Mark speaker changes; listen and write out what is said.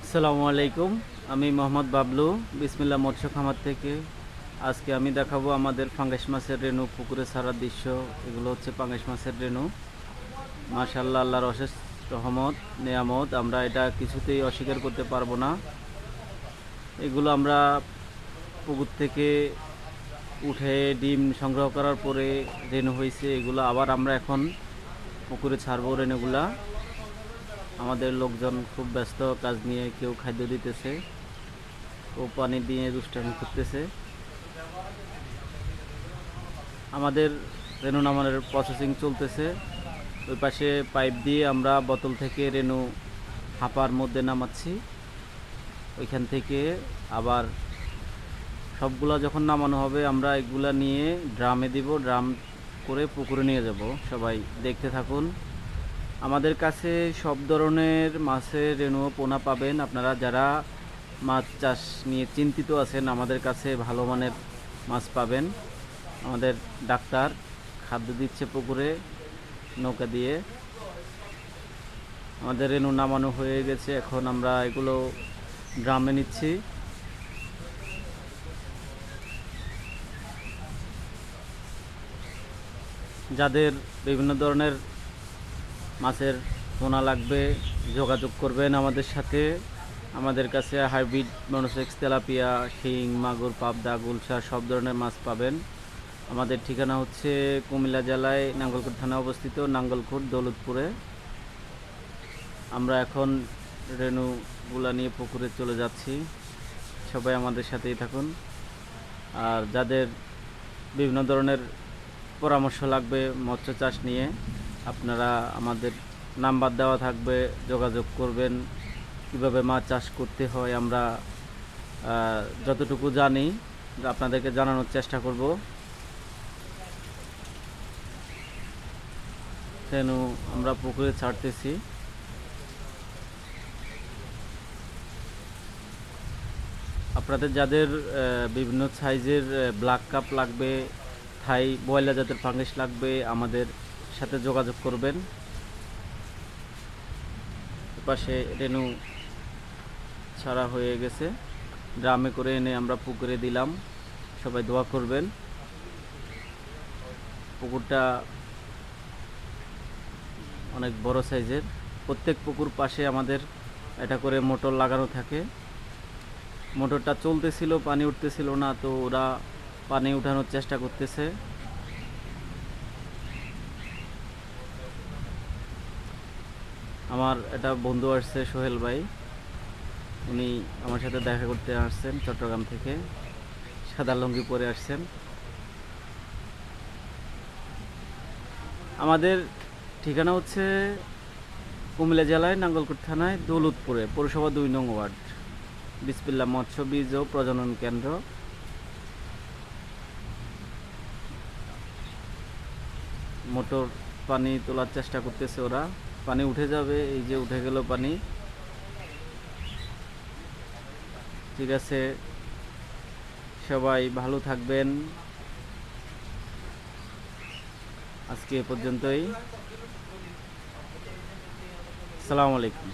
Speaker 1: আসসালামু আলাইকুম। আমি মোহাম্মদ বাবলু, বিসমিল্লাহ মৎস্য খামার থেকে। আজকে আমি দেখাবো আমাদের পাঙ্গাস মাছের রেণু পুকুরে ছাড়ার দৃশ্য। এগুলো হচ্ছে পাঙ্গাস মাছের রেণু। মাশাআল্লাহ, আল্লাহর অশেষ রহমত, নেয়ামত, আমরা এটা কিছুতেই অস্বীকার করতে পারবো না। এগুলো আমরা পুকুর থেকে উঠে ডিম সংগ্রহ করার পরে রেণু হয়েছে, এগুলো আবার আমরা এখন পুকুরে ছাড়বো রেণুগুলা। আমাদের লোকজন খুব ব্যস্ত কাজ নিয়ে, কেউ খাদ্য দিতেছে, ও পানি দিয়ে দুষ্টামি করতেছে। আমাদের রেণু নামানোর প্রসেসিং চলতেছে। ওই পাশে পাইপ দিয়ে আমরা বোতল থেকে রেণু হাঁপার মধ্যে নামাচ্ছি। ওইখান থেকে আবার সবগুলা যখন নামানো হবে আমরা এগুলা নিয়ে ড্রামে দিব, ড্রাম করে পুকুরে নিয়ে যাব। সবাই দেখতে থাকুন। আমাদের কাছে সব ধরনের মাছের রেণু পোনা পাবেন। আপনারা যারা মাছ চাষ নিয়ে চিন্তিত আছেন, আমাদের কাছে ভালো মানের মাছ পাবেন। আমাদের ডাক্তার খাদ্য দিচ্ছে পুকুরে নৌকা দিয়ে। আমাদের রেণু নামানো হয়ে গেছে, এখন আমরা এগুলো ড্রামে নিচ্ছি। যাদের বিভিন্ন ধরনের মাছের পোনা লাগবে যোগাযোগ করবেন আমাদের সাথে। আমাদের কাছে হাইব্রিড মনোসেক্স, তেলাপিয়া, শিং, মাগুর, পাবদা, গুলশা সব ধরনের মাছ পাবেন। আমাদের ঠিকানা হচ্ছে কুমিল্লা জেলায় নাঙ্গলকোট থানায় অবস্থিত, নাঙ্গলকোট দৌলতপুরে। আমরা এখন রেণুগুলা নিয়ে পুকুরে চলে যাচ্ছি। সবাই আমাদের সাথেই থাকুন। আর যাদের বিভিন্ন ধরনের পরামর্শ লাগবে মৎস্য চাষ নিয়ে, আপনারা আমাদের নাম্বার দেওয়া থাকবে, যোগাযোগ করবেন। কীভাবে মাছ চাষ করতে হয় আমরা যতটুকু জানি আপনাদেরকে জানানোর চেষ্টা করব। কেন আমরা পুকুরে ছাড়তেছি। আপনাদের যাদের বিভিন্ন সাইজের ব্ল্যাক কাপ লাগবে, থাই বয়লা জাতের ফাঙ্গাস লাগবে, আমাদের সাথে যোগাযোগ করবেন। পাশে রেণু ছাড়া হয়ে গেছে, ড্রামে করে এনে আমরা পুকুরে দিলাম। সবাই দোয়া করবেন। পুকুরটা অনেক বড় সাইজের। প্রত্যেক পুকুর পাশে আমাদের এটা করে মোটর লাগানো থাকে। মোটরটা চলতেছিল, পানি উঠতেছিল না, তো ওরা পানি উঠানোর চেষ্টা করতেছে। আমার এটা বন্ধু আসছে, সোহেল ভাই, উনি আমার সাথে দেখা করতে আসছেন চট্টগ্রাম থেকে, সাদা লুঙ্গি পরে আসছেন। আমাদের ঠিকানা হচ্ছে কুমিল্লা জেলায় নাঙ্গলকোট থানায় দৌলতপুরে, পৌরসভা 2 নং ওয়ার্ড, বিসমিল্লাহ মৎস্য বীজ ও প্রজনন কেন্দ্র। মোটর পানি তোলার চেষ্টা করতেছে ওরা, পানি উঠে যাবে। এই যে উঠে গেল পানি। ঠিক আছে, সবাই ভালো থাকবেন। আজকে এ পর্যন্তই। আসসালামু আলাইকুম।